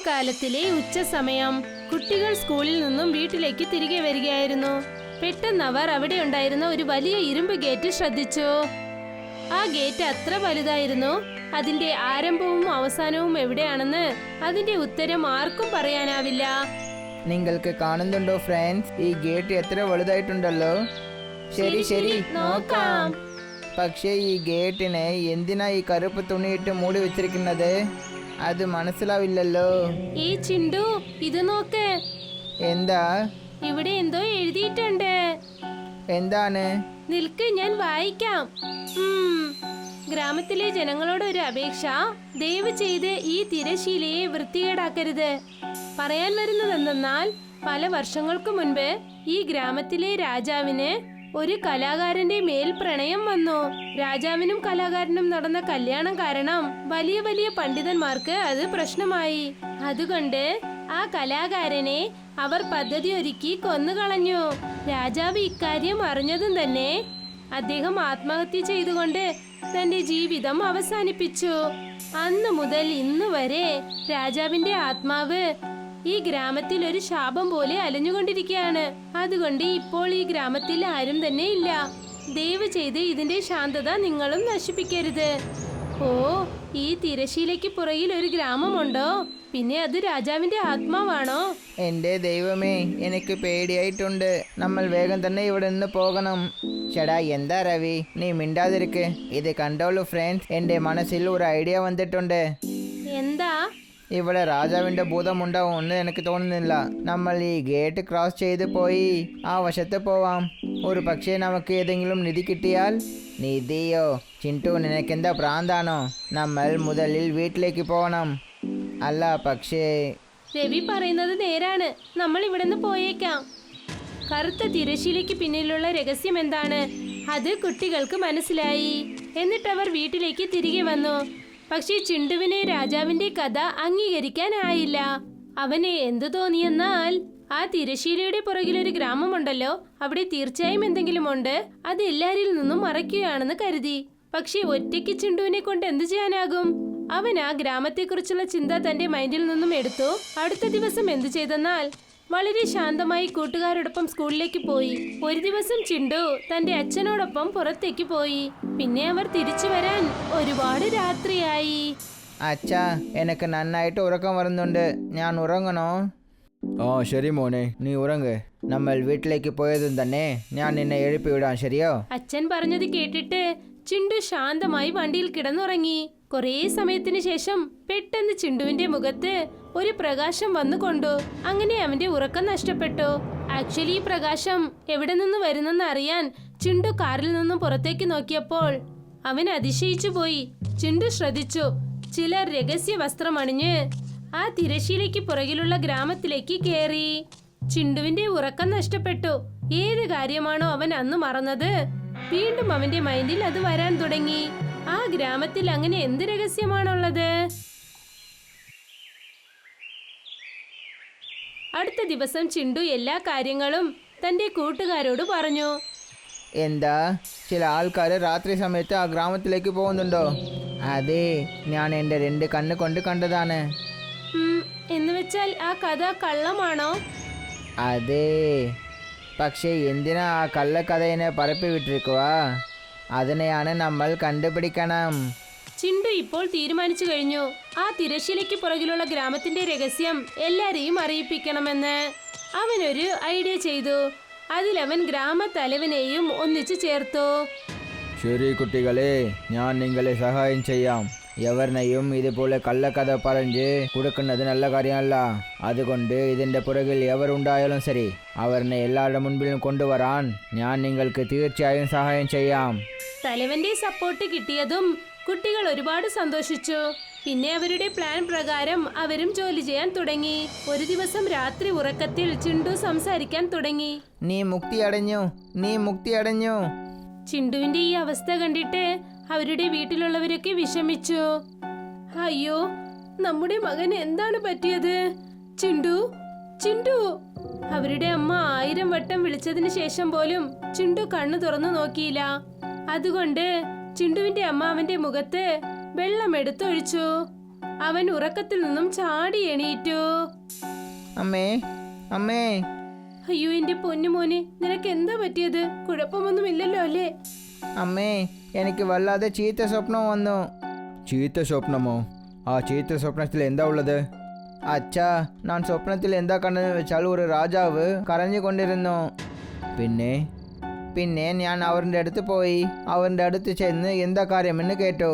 അവധിക്കാലത്തിലെ ഉച്ച സമയം. കുട്ടികൾ സ്കൂളിൽ നിന്നും വീട്ടിലേക്ക് തിരികെ വരികയായിരുന്നു. പെട്ടെന്ന് അവർ അവിടെ ഉണ്ടായിരുന്ന ഒരു വലിയ ഇരുമ്പ് ഗേറ്റ് ശ്രദ്ധിച്ചു. ആ ഗേറ്റ് അത്ര വലുതായിരുന്നു. അതിന്റെ ആരംഭവും അവസാനവും എവിടെയാണെന്ന് അതിന്റെ ഉത്തരം ആർക്കും പറയാനാവില്ല. നിങ്ങൾക്ക് കാണുന്നുണ്ടോ ഫ്രണ്ട്സ്, ഈ ഗേറ്റ് എത്ര വലുതായിട്ടുണ്ടല്ലോ. ശരി ശരി നോക്കാം. പക്ഷേ ഈ ഗേറ്റിനെ എന്തിനാ ഈ കറുപ്പ് തുണിയിട്ട് മൂടി വെച്ചിരിക്കുന്നത്? അത് മനസ്സിലാവില്ലല്ലോ. ഈ ചിണ്ടു, ഇത് നോക്ക്. എന്താ? ഇവിടെ എന്തോ എഴുതിയിട്ടുണ്ട്. എന്താണ്? നിൽക്ക്, ഞാൻ വായിക്കാം. ഗ്രാമത്തിലെ ജനങ്ങളോട് ഒരു അപേക്ഷ. ദയവ് ചെയ്ത് ഈ തിരശീലയെ വൃത്തികേടാക്കരുത്. പറയാൻ വരുന്നതെന്നാൽ, പല വർഷങ്ങൾക്ക് മുൻപ് ഈ ഗ്രാമത്തിലെ രാജാവിന് ഒരു കലാകാരന്റെ മേൽ പ്രണയം വന്നു. രാജാവിനും കലാകാരനും നടന്ന കല്യാണം കാരണം വലിയ വലിയ പണ്ഡിതന്മാർക്ക് അത് പ്രശ്നമായി. അതുകൊണ്ട് ആ കലാകാരനെ അവർ പദ്ധതി ഒരുക്കി കൊന്നുകളഞ്ഞു. രാജാവ് ഇക്കാര്യം അറിഞ്ഞതും തന്നെ അദ്ദേഹം ആത്മഹത്യ ചെയ്തുകൊണ്ട് തന്റെ ജീവിതം അവസാനിപ്പിച്ചു. അന്ന് മുതൽ ഇന്ന് വരെ രാജാവിന്റെ ആത്മാവ് ഈ ഗ്രാമത്തിൽ ഒരു ശാപം പോലെ അലഞ്ഞുകൊണ്ടിരിക്കുകയാണ്. അതുകൊണ്ട് ഇപ്പോൾ ഈ ഗ്രാമത്തിൽ ആരും തന്നെ ഇല്ല. ദയവ് ചെയ്ത് ഇതിന്റെ ശാന്തത നിങ്ങളും നശിപ്പിക്കരുത്. ഓ, ഈ തിരശീലയ്ക്ക് പുറകിൽ ഒരു ഗ്രാമമുണ്ടോ? പിന്നെ അത് രാജാവിന്റെ ആത്മാവാണോ? എന്റെ ദൈവമേ, എനിക്ക് പേടിയായിട്ടുണ്ട്. നമ്മൾ വേഗം തന്നെ ഇവിടെ നിന്ന് പോകണം. ചേടാ, എന്താ രവി, നീ മിണ്ടാതിരിക്ക്. ഇത് കണ്ടോളൂ ഫ്രണ്ട്സ്, എന്റെ മനസ്സിൽ ഒരു ഐഡിയ വന്നിട്ടുണ്ട്. എന്താ? ഇവിടെ രാജാവിന്റെ ഭൂതമുണ്ടാവും എന്ന് എനിക്ക് തോന്നുന്നില്ല. നമ്മൾ ഈ ഗേറ്റ് ക്രോസ് ചെയ്ത് പോയി ആ വശത്ത് പോവാം. ഒരു പക്ഷേ നമുക്ക് ഏതെങ്കിലും നിധി കിട്ടിയാൽ. നിധിയോ? ചിന്തു, നിനക്കെന്താ ഭ്രാന്താണോ? നമ്മൾ മുതലിൽ വീട്ടിലേക്ക് പോകണം. അല്ല, പക്ഷേ രവി പറയുന്നത് നേരാണ്. നമ്മൾ ഇവിടെ നിന്ന് പോയേക്കാം. കറുത്ത തിരശീലയ്ക്ക് പിന്നിലുള്ള രഹസ്യം എന്താണ്? അത് കുട്ടികൾക്ക് മനസ്സിലായി. എന്നിട്ട് അവർ വീട്ടിലേക്ക് തിരികെ വന്നു. പക്ഷേ ചിണ്ടുവിനെ രാജാവിന്റെ കഥ അംഗീകരിക്കാനായില്ല. അവന് എന്തു തോന്നിയെന്നാൽ, ആ തിരശീലയുടെ പുറകിലൊരു ഗ്രാമമുണ്ടല്ലോ, അവിടെ തീർച്ചയായും എന്തെങ്കിലും ഉണ്ട്. അത് എല്ലാരിൽ നിന്നും മറയ്ക്കുകയാണെന്ന് കരുതി. പക്ഷേ ഒറ്റയ്ക്ക് ചിണ്ടുവിനെ കൊണ്ട് എന്തു ചെയ്യാനാകും? അവൻ ആ ഗ്രാമത്തെക്കുറിച്ചുള്ള ചിന്ത തന്റെ മൈൻഡിൽ നിന്നും എടുത്തു. അടുത്ത ദിവസം എന്തു ചെയ്തെന്നാൽ, വളരെ ശാന്തമായി കൂട്ടുകാരോടൊപ്പം സ്കൂളിലേക്ക് പോയി. ഒരു ദിവസം ചിണ്ടു തന്റെ അച്ഛനോടൊപ്പം പുറത്തേക്ക് പോയി. പിന്നെ അവർ തിരിച്ചു വരാൻ ഒരുപാട് രാത്രിയായി. അച്ഛാ, എനിക്ക് നന്നായിട്ട് ഉറക്കം വരുന്നുണ്ട്. ഞാൻ ഉറങ്ങണോ? ഓ ശരി മോനെ, നീ ഉറങ്ങ്. നമ്മൾ വീട്ടിലേക്ക് പോയതും തന്നെ ഞാൻ നിന്നെ എഴുപ്പി വിടാം, ശരിയോ? അച്ഛൻ പറഞ്ഞത് കേട്ടിട്ട് ചിണ്ടു ശാന്തമായി വണ്ടിയിൽ കിടന്നുറങ്ങി. കുറേ സമയത്തിന് ശേഷം പെട്ടെന്ന് ചിണ്ടുവിന്റെ മുഖത്ത് ഒരു പ്രകാശം വന്നുകൊണ്ടു. അങ്ങനെ അവന്റെ ഉറക്കം നഷ്ടപ്പെട്ടു. ആക്ച്വലി ഈ പ്രകാശം എവിടെ നിന്ന് വരുന്നെന്ന് അറിയാൻ ചിണ്ടു കാറിൽ നിന്നും പുറത്തേക്ക് നോക്കിയപ്പോൾ അവൻ അതിശയിച്ചു പോയി. ചിണ്ടു ശ്രദ്ധിച്ചു, ചിലർ രഹസ്യ വസ്ത്രം അണിഞ്ഞ് ആ തിരശീലയ്ക്ക് പുറകിലുള്ള ഗ്രാമത്തിലേക്ക് കയറി. ചിണ്ടുവിന്റെ ഉറക്കം നഷ്ടപ്പെട്ടു. ഏത് കാര്യമാണോ അവൻ അന്ന് മറന്നത്, വീണ്ടും അവന്റെ മൈൻഡിൽ അത് വരാൻ തുടങ്ങി. ആ ഗ്രാമത്തിൽ അങ്ങനെ എന്ത് രഹസ്യമാണുള്ളത്? അടുത്ത ദിവസം ചിണ്ടു എല്ലാ കാര്യങ്ങളും തന്റെ കൂട്ടുകാരോട് പറഞ്ഞു. എന്താ, ചില ആൾക്കാർ രാത്രി സമയത്ത് ആ ഗ്രാമത്തിലേക്ക് പോകുന്നുണ്ടോ? അതെ, ഞാൻ എൻ്റെ 2 കണ്ണ് കൊണ്ട് കണ്ടതാണ്. എന്ന് വെച്ചാൽ ആ കഥ കള്ളമാണോ? അതെ, പക്ഷേ എന്തിനാ ആ കള്ളക്കഥയെ പരപ്പി വിട്ടിരിക്കുക? അതിനെയാണ് നമ്മൾ കണ്ടുപിടിക്കണം. ചിണ്ടു ഇപ്പോൾ തീരുമാനിച്ചു കഴിഞ്ഞു. ആ തിരശീലയ്ക്ക് പുറകിലുള്ള ഗ്രാമത്തിന്റെ രഹസ്യം എല്ലാരെയും അറിയിപ്പിക്കണമെന്ന്. അവനൊരു ഐഡിയ ചെയ്തു. അതിലവൻ ഗ്രാമത്തലവനെയും ഒന്നിച്ചു ചേർത്തു. ശരി കുട്ടികളെ, ഞാൻ നിങ്ങളെ സഹായം ചെയ്യാം. എവരിനെയും ഇതുപോലെ കള്ളക്കഥ പറഞ്ഞ് കൊടുക്കുന്നത് നല്ല കാര്യമല്ല. അതുകൊണ്ട് ഇതിൻ്റെ പുറകിൽ എവരുണ്ടായാലും ശരി, അവരെ എല്ലാവരുടെ മുൻപിലും കൊണ്ടുവരാൻ ഞാൻ നിങ്ങൾക്ക് തീർച്ചയായും സഹായം ചെയ്യാം. തലവന്റെ സപ്പോർട്ട് കിട്ടിയതും കുട്ടികൾ ഒരുപാട് സന്തോഷിച്ചു. പിന്നെ അവരുടെ പ്ലാൻ പ്രകാരം അവരും ജോലി ചെയ്യാൻ തുടങ്ങി. ഒരു ദിവസം രാത്രി ഉറക്കത്തിൽ ചിണ്ടു സംസാരിക്കാൻ തുടങ്ങി. നീ മുക്തിയടഞ്ഞു. ചിണ്ടുവിന്റെ ഈ അവസ്ഥ കണ്ടിട്ട് അവരുടെ വീട്ടിലുള്ളവരൊക്കെ വിഷമിച്ചു. അയ്യോ, നമ്മുടെ മകന് എന്താണ് പറ്റിയത്? ചിണ്ടു. അവരുടെ അമ്മ 1000 വട്ടം വിളിച്ചതിന് ശേഷം പോലും ചിണ്ടു കണ്ണു തുറന്നു നോക്കിയില്ല. അതുകൊണ്ട് ചിണ്ടുവിന്റെ അമ്മ അവന്റെ മുഖത്ത് വെള്ളം എടുത്തൊഴിച്ചു. അവൻ ഉറക്കത്തിൽ നിന്നും ചാടി എണീറ്റു. അമ്മേ അമ്മേ. അയ്യോ എന്റെ പൊന്നുമോനെ, നിനക്ക് എന്താ പറ്റിയത്? കുഴപ്പമൊന്നുമില്ലല്ലോ അല്ലേ? അമ്മേ, എനിക്ക് വല്ലാതെ ചീത്ത സ്വപ്നം വന്നു. ചീത്ത സ്വപ്നമോ? ആ ചീത്ത സ്വപ്നത്തിൽ എന്താ ഉള്ളത്? അച്ഛാ, ഞാൻ സ്വപ്നത്തിൽ എന്താ കണ്ടതെന്ന് വെച്ചാൽ ഒരു രാജാവ് കരഞ്ഞുകൊണ്ടിരുന്നു. പിന്നെ ഞാൻ അവരുടെ അടുത്ത് പോയി. അവരുടെ അടുത്ത് ചെന്ന് എന്താ കാര്യമെന്ന് കേട്ടു.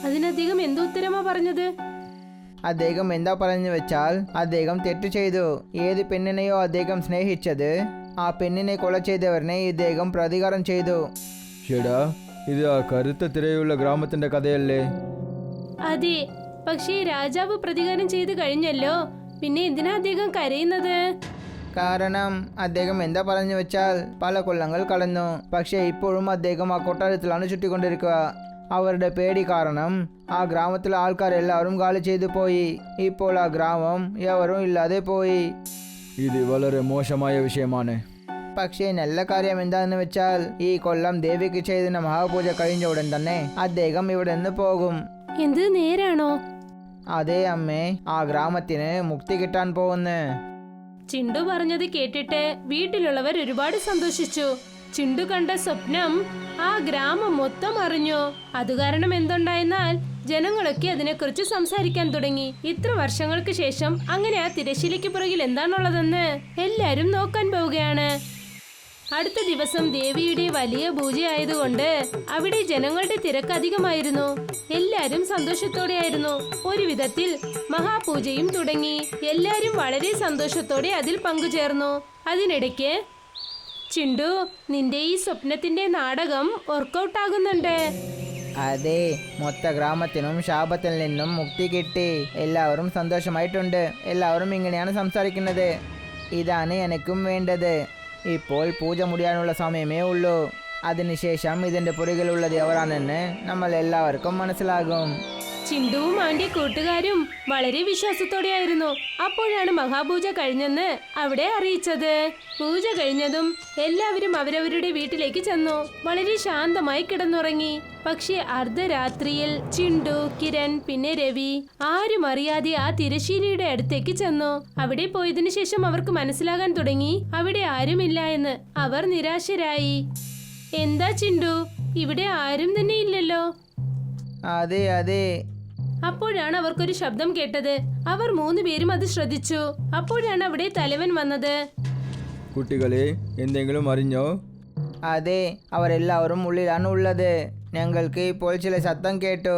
അതിനദ്ദേഹം എന്ത് ഉത്തരമാ പറഞ്ഞത്? അദ്ദേഹം എന്താ പറഞ്ഞു വെച്ചാൽ, അദ്ദേഹം തെറ്റ് ചെയ്തു. ഏത് പെണ്ണിനെയോ അദ്ദേഹം സ്നേഹിച്ചത്, ആ പെണ്ണിനെ കൊല ചെയ്തവരനെ ഇദ്ദേഹം പ്രതികാരം ചെയ്തു. ചേടാ, ഇത് ആ കറുത്ത തിരയുള്ള ഗ്രാമത്തിന്റെ കഥയല്ലേ? അതെ, പക്ഷേ രാജാവ് പ്രതികാരം ചെയ്തു കഴിഞ്ഞല്ലോ. പിന്നെ എന്തിനാ അദ്ദേഹം കരയുന്നത്? കാരണം അദ്ദേഹം എന്താ പറഞ്ഞു വെച്ചാൽ, പല കൊല്ലങ്ങൾ കടന്നു, പക്ഷേ ഇപ്പോഴും അദ്ദേഹം ആ കൊട്ടാരത്തിലാണ് ചുറ്റിക്കൊണ്ടിരിക്കുക. അവരുടെ പേടി കാരണം ആ ഗ്രാമത്തിലെ ആൾക്കാരെല്ലാവരും ഗാലി ചെയ്തു പോയി. ഇപ്പോൾ ആ ഗ്രാമം എവരും ഇല്ലാതെ പോയി. ഇത് വളരെ മോശമായ വിഷയമാണ്. പക്ഷേ നല്ല കാര്യം എന്താണെന്ന് വെച്ചാൽ, ഈ കൊല്ലം ദേവിക്ക് ചെയ്തിരുന്ന മഹാപൂജ കഴിഞ്ഞ ഉടൻ തന്നെ അദ്ദേഹം ഇവിടെ നിന്ന് പോകും. എന്ത് നേരാണോ? അതേ അമ്മേ, ആ ഗ്രാമത്തിന് മുക്തി കിട്ടാൻ പോകുന്നു. ചിണ്ടു പറഞ്ഞത് കേട്ടിട്ട് വീട്ടിലുള്ളവർ ഒരുപാട് സന്തോഷിച്ചു. ചിണ്ടു കണ്ട സ്വപ്നം ആ ഗ്രാമം മൊത്തം അറിഞ്ഞു. അത് കാരണം എന്തുണ്ടായെന്നാൽ ജനങ്ങളൊക്കെ അതിനെക്കുറിച്ച് സംസാരിക്കാൻ തുടങ്ങി. ഇത്ര വർഷങ്ങൾക്ക് ശേഷം അങ്ങനെ ആ തിരശ്ശീലയ്ക്ക് പുറകിൽ എന്താണുള്ളതെന്ന് എല്ലാരും നോക്കാൻ പോവുകയാണ്. അടുത്ത ദിവസം ദേവിയുടെ വലിയ പൂജയായതുകൊണ്ട് അവിടെ ജനങ്ങളുടെ തിരക്ക് അധികമായിരുന്നു. എല്ലാരും സന്തോഷത്തോടെയായിരുന്നു. ഒരു വിധത്തിൽ മഹാപൂജയും തുടങ്ങി. എല്ലാരും വളരെ സന്തോഷത്തോടെ അതിൽ പങ്കുചേർന്നു. അതിനിടയ്ക്ക്, ചിണ്ടു, നിന്റെ ഈ സ്വപ്നത്തിന്റെ നാടകം വർക്കൗട്ട് ആകുന്നുണ്ട്. അതെ, മൊത്ത ഗ്രാമത്തിനും ശാപത്തിൽ നിന്നും മുക്തി കിട്ടി. എല്ലാവരും സന്തോഷമായിട്ടുണ്ട്. എല്ലാവരും ഇങ്ങനെയാണ് സംസാരിക്കുന്നത്. ഇതാണ് എനിക്കും വേണ്ടത്. ഇപ്പോൾ പൂജ മുടിയാനുള്ള സമയമേ ഉള്ളൂ. അതിനുശേഷം ഇതിന്റെ പുറകിലുള്ളത് എവരാണെന്ന് നമ്മൾ എല്ലാവർക്കും മനസ്സിലാകും. ചിണ്ടുവും ആന്റെ കൂട്ടുകാരും വളരെ വിശ്വാസത്തോടെയായിരുന്നു. അപ്പോഴാണ് മഹാപൂജ കഴിഞ്ഞെന്ന് അവിടെ അറിയിച്ചത്. പൂജ കഴിഞ്ഞതും എല്ലാവരും അവരവരുടെ വീട്ടിലേക്ക് ചെന്നു. വളരെ ശാന്തമായി കിടന്നുറങ്ങി. പക്ഷേ അർദ്ധരാത്രിയിൽ ചിണ്ടു, കിരൺ, പിന്നെ രവി ആരും അറിയാതെ ആ തിരശ്ശീലയുടെ അടുത്തേക്ക് ചെന്നു. അവിടെ പോയതിനു ശേഷം അവർക്ക് മനസ്സിലാകാൻ തുടങ്ങി അവിടെ ആരുമില്ല എന്ന്. അവർ നിരാശരായി. എന്താ ചിണ്ടു, ഇവിടെ ആരും തന്നെ ഇല്ലല്ലോ? അതെ അതെ. അപ്പോഴാണ് അവർക്കൊരു ശബ്ദം കേട്ടത്. അവർ 3 പേരും അത് ശ്രദ്ധിച്ചു. അപ്പോഴാണ് അവിടെ തലവൻ വന്നത്. കുട്ടികളെ, എന്തെങ്കിലും അറിഞ്ഞോ? അതെ, അവരെല്ലാവരും ഉള്ളിലാണ് ഉള്ളത്. ഞങ്ങൾക്ക് ഇപ്പോൾ ചില ശബ്ദം കേട്ടു.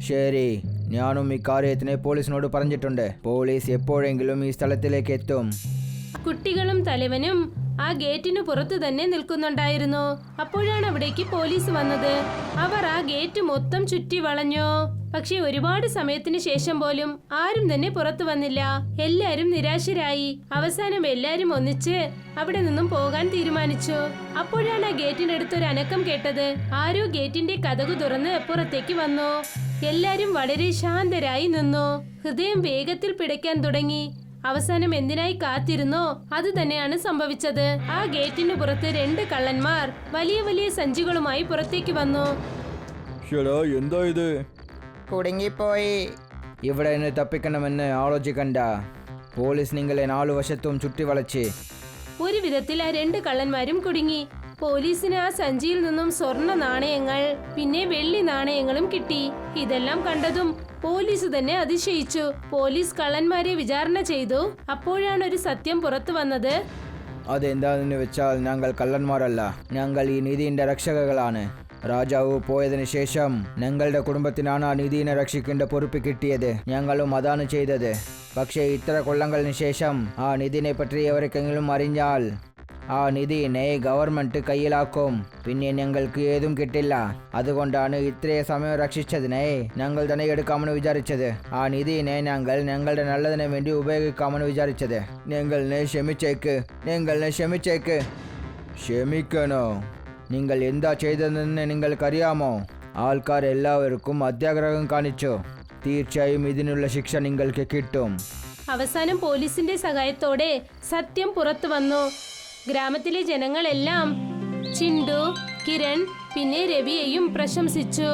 ശരി, ഞാനും ഈ കാര്യത്തിനെ പോലീസിനോട് പറഞ്ഞിട്ടുണ്ട്. പോലീസ് എപ്പോഴെങ്കിലും ഈ സ്ഥലത്തിലേക്ക് എത്തും. കുട്ടികളും തലവനും ആ ഗേറ്റിനു പുറത്തു തന്നെ നിൽക്കുന്നുണ്ടായിരുന്നു. അപ്പോഴാണ് അവിടേക്ക് പോലീസ് വന്നത്. അവർ ആ ഗേറ്റ് മൊത്തം ചുറ്റി വളഞ്ഞു. പക്ഷെ ഒരുപാട് സമയത്തിന് ശേഷം പോലും ആരും തന്നെ പുറത്തു വന്നില്ല. എല്ലാരും നിരാശരായി. അവസാനം എല്ലാരും ഒന്നിച്ച് അവിടെ നിന്നും പോകാൻ തീരുമാനിച്ചു. അപ്പോഴാണ് ആ ഗേറ്റിനടുത്തൊരു അനക്കം കേട്ടത്. ആരോ ഗേറ്റിന്റെ കതകു തുറന്ന് പുറത്തേക്ക് വന്നു. എല്ലാരും വളരെ ശാന്തരായി നിന്നു. ഹൃദയം വേഗത്തിൽ പിടയ്ക്കാൻ തുടങ്ങി. അവസാനം എന്തിനായി കാത്തിരുന്നോ അത് തന്നെയാണ് സംഭവിച്ചത്. ആ ഗേറ്റിന് പുറത്ത് 2 കള്ളന്മാർ വലിയ വലിയ സഞ്ചികളുമായി പുറത്തേക്ക് വന്നു. എന്താ ഇത്? കുടുങ്ങിപ്പോയി. ഇവിടെ നിന്ന് തപ്പിക്കണമെന്ന് ആലോചിക്കണ്ട. പോലീസ് നിങ്ങളെ 4 വശത്തും ചുറ്റിവളച്ച്. ഒരു വിധത്തിൽ ആ 2 കള്ളന്മാരും കുടുങ്ങി. പോലീസിന് ആ സഞ്ചിയിൽ നിന്നും സ്വർണ്ണ നാണയങ്ങൾ പിന്നെ വെള്ളി നാണയങ്ങളും കിട്ടി. ഇതെല്ലാം കണ്ടതും പോലീസ് തന്നെ അതിശയിച്ചു. പോലീസ് കള്ളന്മാരെ വിചാരണ ചെയ്തു. അപ്പോഴാണ് ഒരു സത്യം പുറത്തു വന്നത്. അതെന്താണെന്ന് വെച്ചാൽ, ഞങ്ങൾ കള്ളന്മാരല്ല, ഞങ്ങൾ ഈ നിധിയുടെ രക്ഷകകളാണ്. രാജാവ് പോയതിനു ശേഷം ഞങ്ങളുടെ കുടുംബത്തിനാണ് ആ നിധിയെ രക്ഷിക്കേണ്ട പൊറുപ്പ് കിട്ടിയത്. ഞങ്ങളും അതാണ് ചെയ്തത്. പക്ഷേ ഇത്ര കൊല്ലങ്ങൾക്ക് ശേഷം ആ നിധിനെ പറ്റി എവർക്കെങ്കിലും അറിഞ്ഞാൽ ആ നിധിയെ ഗവൺമെന്റ് കയ്യിലാക്കും. പിന്നെ ഞങ്ങൾക്ക് ഏതും കിട്ടില്ല. അതുകൊണ്ടാണ് ഇത്രയും സമയം രക്ഷിച്ചതിനെ ഞങ്ങൾ തന്നെ എടുക്കാമെന്ന് വിചാരിച്ചത്. ആ നിധിയെ ഞങ്ങൾ ഞങ്ങളുടെ നല്ലതിന് വേണ്ടി ഉപയോഗിക്കാമെന്ന് വിചാരിച്ചത്. ഞങ്ങളെ ക്ഷമിച്ചേക്ക്. ക്ഷമിക്കണോ? നിങ്ങൾ എന്താ ചെയ്തതെന്ന് നിങ്ങൾക്കറിയാമോ? ആൾക്കാരെല്ലാവർക്കും അത്യാഗ്രഹം കാണിച്ചു. തീർച്ചയായും ഇതിനുള്ള ശിക്ഷ നിങ്ങൾക്ക് കിട്ടും. അവസാനം പോലീസിന്റെ സഹായത്തോടെ സത്യം പുറത്തു വന്നു. ഗ്രാമത്തിലെ ജനങ്ങളെല്ലാം ചിണ്ടു, കിരൺ പിന്നെ രവിയെയും പ്രശംസിച്ചു.